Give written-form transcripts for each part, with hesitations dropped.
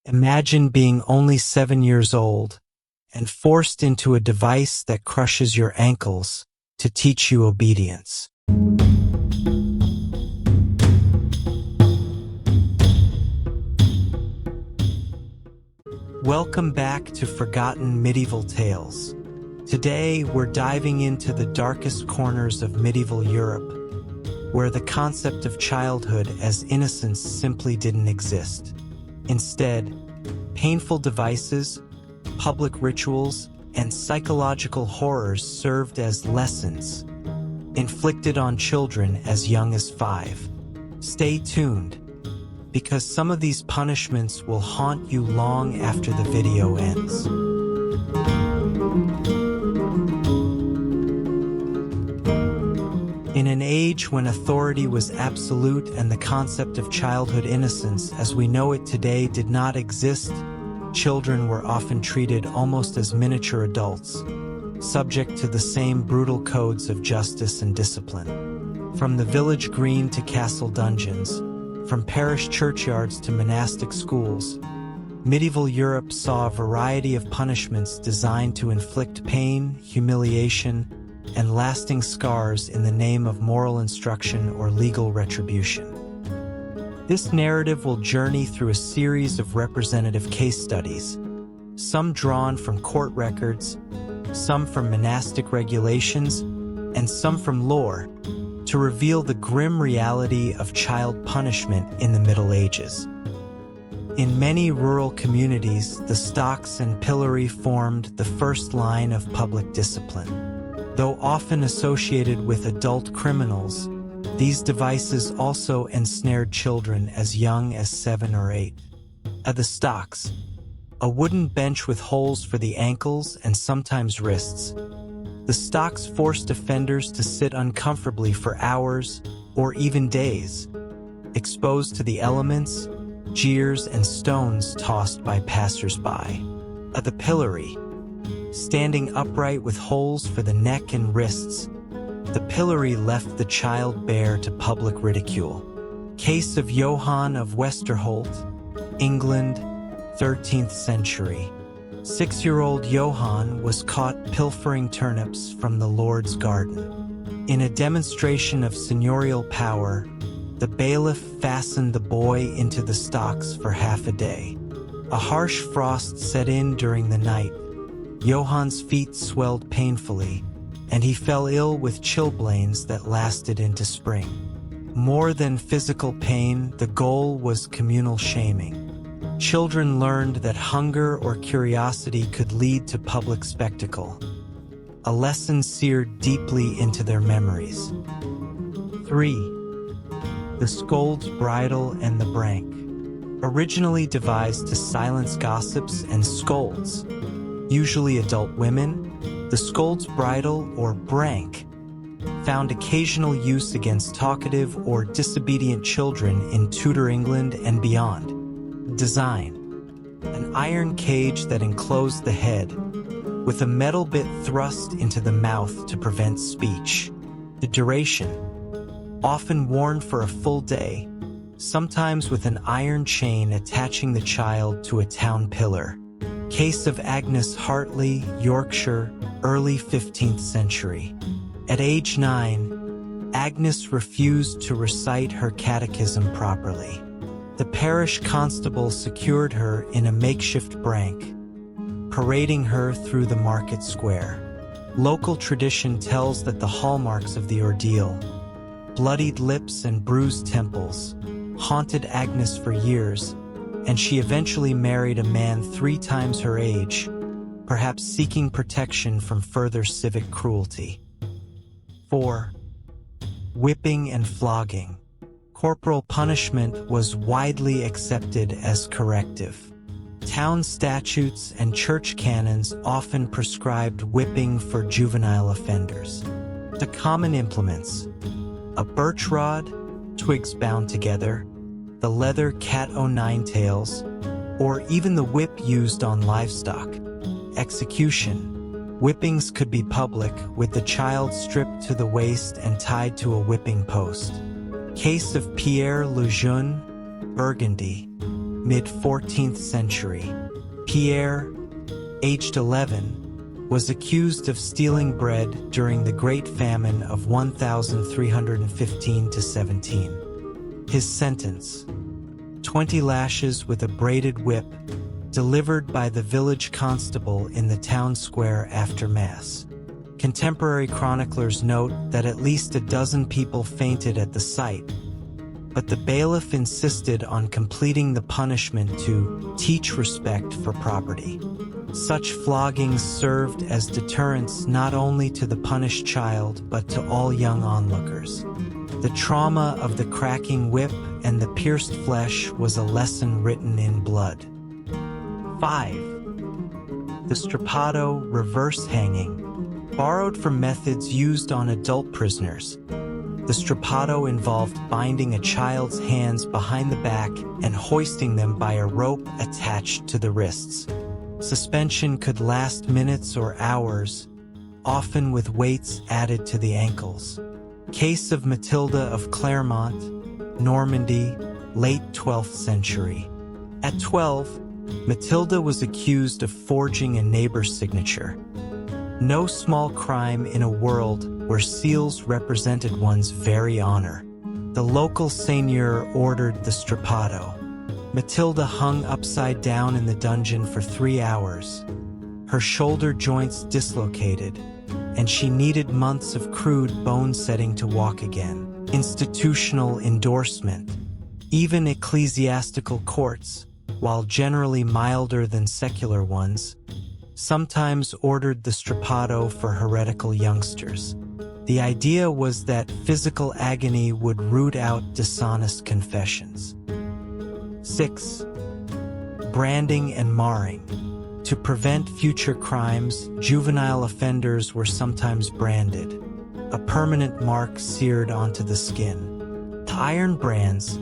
Imagine being only 7 years old and forced into a device that crushes your ankles to teach you obedience. Welcome back to Forgotten Medieval Tales. Today, we're diving into the darkest corners of medieval Europe, where the concept of childhood as innocence simply didn't exist. Instead, painful devices, public rituals, and psychological horrors served as lessons, inflicted on children as young as 5. Stay tuned, because some of these punishments will haunt you long after the video ends. In an age when authority was absolute and the concept of childhood innocence as we know it today did not exist, children were often treated almost as miniature adults, subject to the same brutal codes of justice and discipline. From the village green to castle dungeons, from parish churchyards to monastic schools, medieval Europe saw a variety of punishments designed to inflict pain, humiliation, and lasting scars in the name of moral instruction or legal retribution. This narrative will journey through a series of representative case studies, some drawn from court records, some from monastic regulations, and some from lore, to reveal the grim reality of child punishment in the Middle Ages. In many rural communities, the stocks and pillory formed the first line of public discipline. Though often associated with adult criminals, these devices also ensnared children as young as 7 or 8. At the stocks, a wooden bench with holes for the ankles and sometimes wrists, the stocks forced offenders to sit uncomfortably for hours or even days, exposed to the elements, jeers, and stones tossed by passers-by. At the pillory, standing upright with holes for the neck and wrists, the pillory left the child bare to public ridicule. Case of Johann of Westerholt, England, 13th century. 6-year-old Johann was caught pilfering turnips from the Lord's garden. In a demonstration of seigneurial power, the bailiff fastened the boy into the stocks for half a day. A harsh frost set in during the night. Johann's feet swelled painfully, and he fell ill with chilblains that lasted into spring. More than physical pain, the goal was communal shaming. Children learned that hunger or curiosity could lead to public spectacle, a lesson seared deeply into their memories. 3. The Scold's Bridle and the Brank. Originally devised to silence gossips and scolds, usually adult women, the Scold's Bridle, or Brank, found occasional use against talkative or disobedient children in Tudor England and beyond. Design: an iron cage that enclosed the head, with a metal bit thrust into the mouth to prevent speech. The duration: often worn for a full day, sometimes with an iron chain attaching the child to a town pillar. Case of Agnes Hartley, Yorkshire, early 15th century. At age 9, Agnes refused to recite her catechism properly. The parish constable secured her in a makeshift brank, parading her through the market square. Local tradition tells that the hallmarks of the ordeal, bloodied lips and bruised temples, haunted Agnes for years, and she eventually married a man 3 times her age, perhaps seeking protection from further civic cruelty. 4. Whipping and flogging. Corporal punishment was widely accepted as corrective. Town statutes and church canons often prescribed whipping for juvenile offenders. The common implements: a birch rod, twigs bound together, the leather cat-o'-nine tails, or even the whip used on livestock. Execution: whippings could be public, with the child stripped to the waist and tied to a whipping post. Case of Pierre Le Jeune, Burgundy. mid-14th century. Pierre, aged 11, was accused of stealing bread during the Great Famine of 1315–17. His sentence: 20 lashes with a braided whip, delivered by the village constable in the town square after Mass. Contemporary chroniclers note that at least a dozen people fainted at the sight, but the bailiff insisted on completing the punishment to teach respect for property. Such floggings served as deterrents not only to the punished child but to all young onlookers. The trauma of the cracking whip and the pierced flesh was a lesson written in blood. 5. The strappado reverse hanging. Borrowed from methods used on adult prisoners, the strappado involved binding a child's hands behind the back and hoisting them by a rope attached to the wrists. Suspension could last minutes or hours, often with weights added to the ankles. Case of Matilda of Clermont, Normandy, late 12th century. At 12, Matilda was accused of forging a neighbor's signature. No small crime in a world where seals represented one's very honor. The local seigneur ordered the strappado. Matilda hung upside down in the dungeon for 3 hours. Her shoulder joints dislocated, and she needed months of crude bone setting to walk again. Institutional endorsement. Even ecclesiastical courts, while generally milder than secular ones, sometimes ordered the strappado for heretical youngsters. The idea was that physical agony would root out dishonest confessions. 6. Branding and marring. To prevent future crimes, juvenile offenders were sometimes branded, a permanent mark seared onto the skin. The iron brands,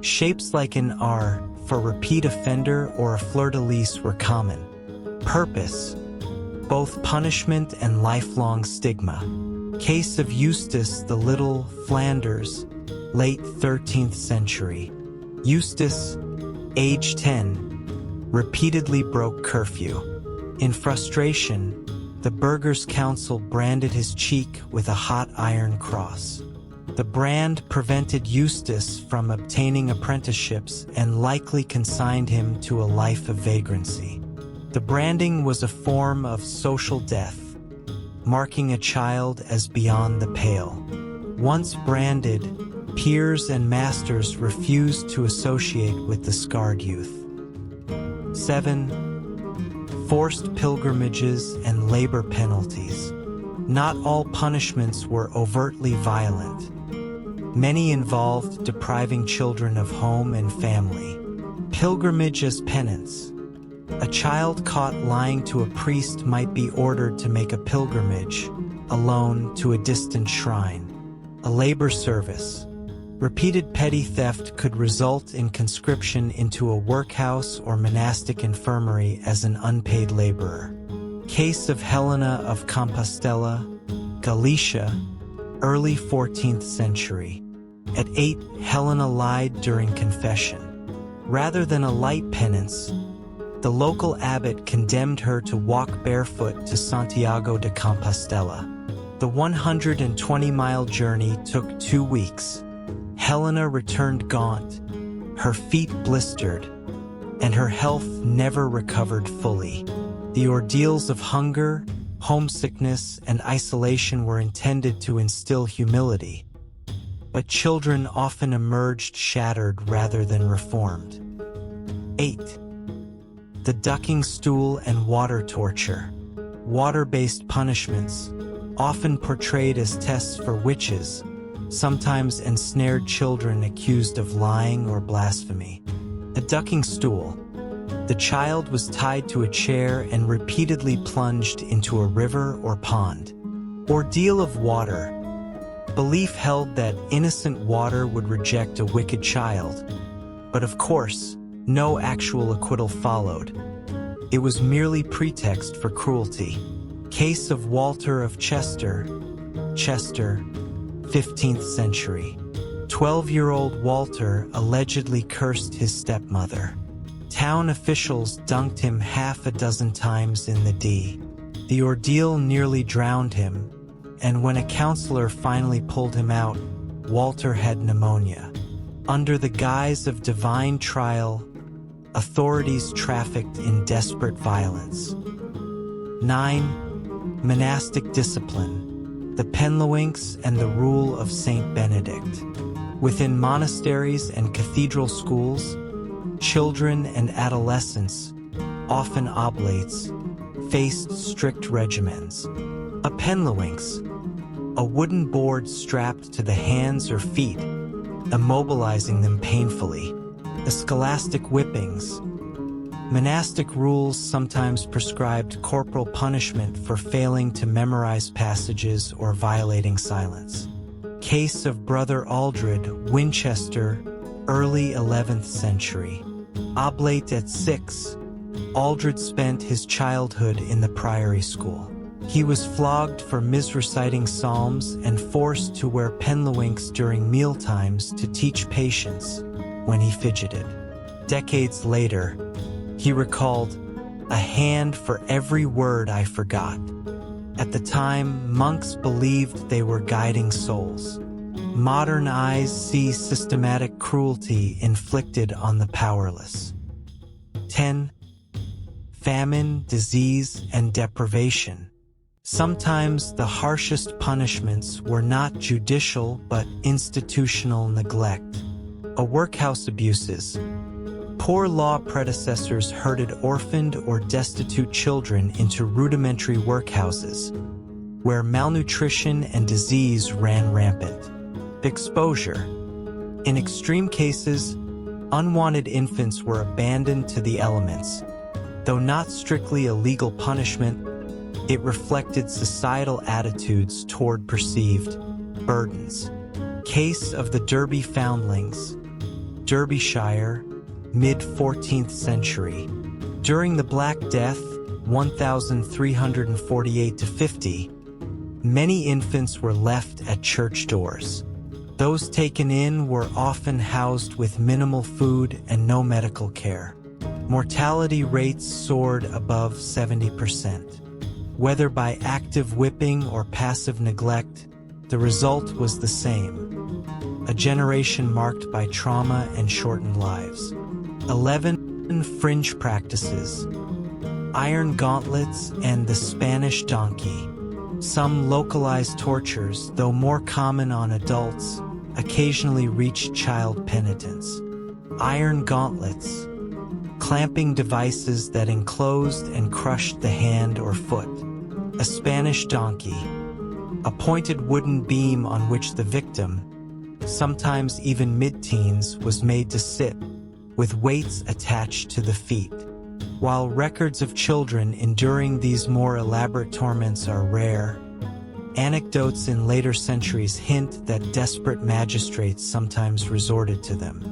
shapes like an R for repeat offender or a fleur-de-lis, were common. Purpose: both punishment and lifelong stigma. Case of Eustace the Little, Flanders, late 13th century. Eustace, age 10, repeatedly broke curfew. In frustration, the Burghers' Council branded his cheek with a hot iron cross. The brand prevented Eustace from obtaining apprenticeships and likely consigned him to a life of vagrancy. The branding was a form of social death, marking a child as beyond the pale. Once branded, peers and masters refused to associate with the scarred youth. 7. Forced pilgrimages and labor penalties. Not all punishments were overtly violent. Many involved depriving children of home and family. Pilgrimage as penance. A child caught lying to a priest might be ordered to make a pilgrimage, alone, to a distant shrine. A labor service. Repeated petty theft could result in conscription into a workhouse or monastic infirmary as an unpaid laborer. Case of Helena of Compostela, Galicia, early 14th century. At 8, Helena lied during confession. Rather than a light penance, the local abbot condemned her to walk barefoot to Santiago de Compostela. The 120-mile journey took 2 weeks. Helena returned gaunt, her feet blistered, and her health never recovered fully. The ordeals of hunger, homesickness, and isolation were intended to instill humility, but children often emerged shattered rather than reformed. 8. The ducking stool and water torture. Water-based punishments, often portrayed as tests for witches, sometimes ensnared children accused of lying or blasphemy. A ducking stool. The child was tied to a chair and repeatedly plunged into a river or pond. Ordeal of water. Belief held that innocent water would reject a wicked child, but of course, no actual acquittal followed. It was merely pretext for cruelty. Case of Walter of Chester, 15th century. 12-year-old Walter allegedly cursed his stepmother. Town officials dunked him half a dozen times in the Dee. The ordeal nearly drowned him, and when a counselor finally pulled him out, Walter had pneumonia. Under the guise of divine trial, authorities trafficked in desperate violence. 9. Monastic discipline. The Penlewinks and the rule of Saint Benedict. Within monasteries and cathedral schools, children and adolescents, often oblates, faced strict regimens. A Penlewinks, a wooden board strapped to the hands or feet, immobilizing them painfully. The scholastic whippings. Monastic rules sometimes prescribed corporal punishment for failing to memorize passages or violating silence. Case of Brother Aldred, Winchester, early 11th century. Oblate at 6, Aldred spent his childhood in the priory school. He was flogged for misreciting psalms and forced to wear penlewinks during mealtimes to teach patience when he fidgeted. Decades later, he recalled, "A hand for every word I forgot." At the time, monks believed they were guiding souls. Modern eyes see systematic cruelty inflicted on the powerless. 10. Famine, disease, and deprivation. Sometimes the harshest punishments were not judicial but institutional neglect. A workhouse abuses. Poor law predecessors herded orphaned or destitute children into rudimentary workhouses, where malnutrition and disease ran rampant. Exposure. In extreme cases, unwanted infants were abandoned to the elements. Though not strictly a legal punishment, it reflected societal attitudes toward perceived burdens. Case of the Derby Foundlings, Derbyshire, mid-14th century. During the Black Death, 1348–50, many infants were left at church doors. Those taken in were often housed with minimal food and no medical care. Mortality rates soared above 70%. Whether by active whipping or passive neglect, the result was the same: a generation marked by trauma and shortened lives. 11. Fringe practices. Iron gauntlets and the Spanish donkey. Some localized tortures, though more common on adults, occasionally reached child penitents. Iron gauntlets, clamping devices that enclosed and crushed the hand or foot. A Spanish donkey, a pointed wooden beam on which the victim, sometimes even mid-teens, was made to sit, with weights attached to the feet. While records of children enduring these more elaborate torments are rare, anecdotes in later centuries hint that desperate magistrates sometimes resorted to them.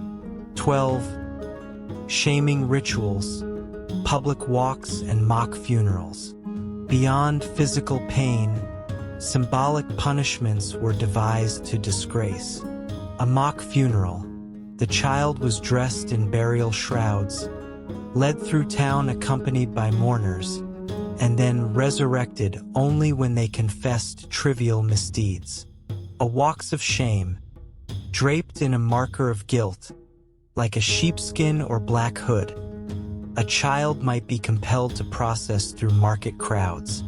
12. Shaming rituals, public walks and mock funerals. Beyond physical pain, symbolic punishments were devised to disgrace. A mock funeral. The child was dressed in burial shrouds, led through town accompanied by mourners, and then resurrected only when they confessed trivial misdeeds. A walks of shame, draped in a marker of guilt, like a sheepskin or black hood, a child might be compelled to process through market crowds.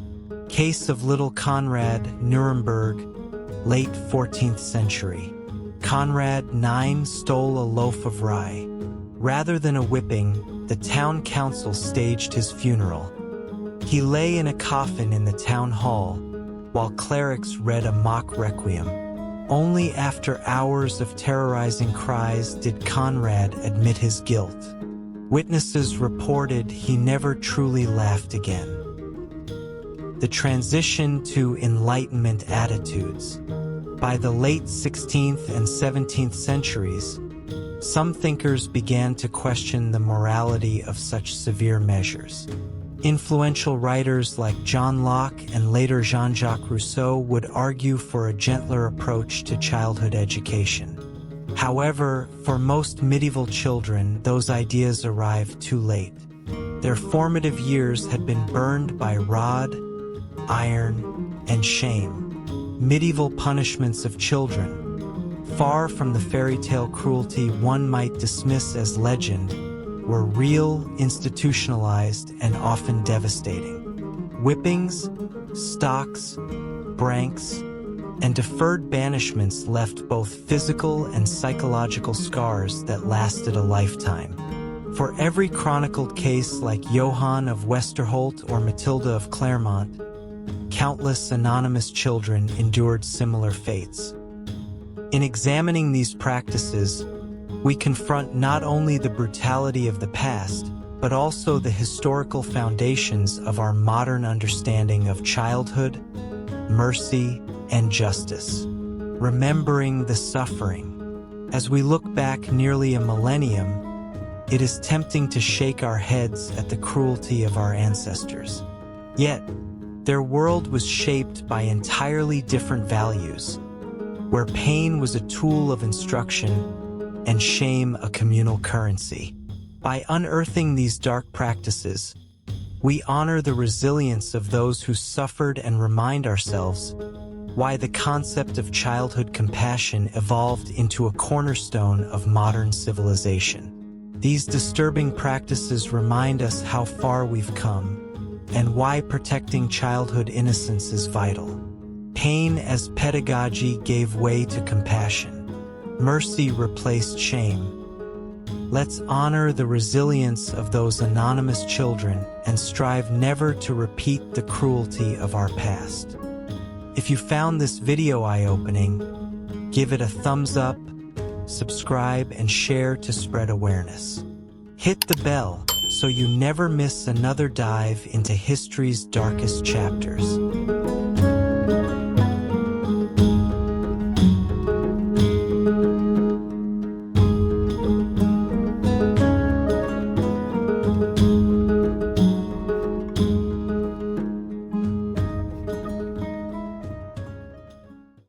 Case of Little Conrad, Nuremberg, late 14th century. Conrad 9 stole a loaf of rye. Rather than a whipping, the town council staged his funeral. He lay in a coffin in the town hall, while clerics read a mock requiem. Only after hours of terrorizing cries did Conrad admit his guilt. Witnesses reported he never truly laughed again. The transition to Enlightenment attitudes. By the late 16th and 17th centuries, some thinkers began to question the morality of such severe measures. Influential writers like John Locke and later Jean-Jacques Rousseau would argue for a gentler approach to childhood education. However, for most medieval children, those ideas arrived too late. Their formative years had been burned by rod, iron, and shame. Medieval punishments of children, far from the fairy tale cruelty one might dismiss as legend, were real, institutionalized, and often devastating. Whippings, stocks, branks, and deferred banishments left both physical and psychological scars that lasted a lifetime. For every chronicled case like Johann of Westerholt or Matilda of Clermont, countless anonymous children endured similar fates. In examining these practices, we confront not only the brutality of the past, but also the historical foundations of our modern understanding of childhood, mercy, and justice. Remembering the suffering. As we look back nearly a millennium, it is tempting to shake our heads at the cruelty of our ancestors. Yet, their world was shaped by entirely different values, where pain was a tool of instruction and shame a communal currency. By unearthing these dark practices, we honor the resilience of those who suffered and remind ourselves why the concept of childhood compassion evolved into a cornerstone of modern civilization. These disturbing practices remind us how far we've come and why protecting childhood innocence is vital. Pain as pedagogy gave way to compassion. Mercy replaced shame. Let's honor the resilience of those anonymous children and strive never to repeat the cruelty of our past. If you found this video eye-opening, give it a thumbs up, subscribe, and share to spread awareness. Hit the bell so you never miss another dive into history's darkest chapters.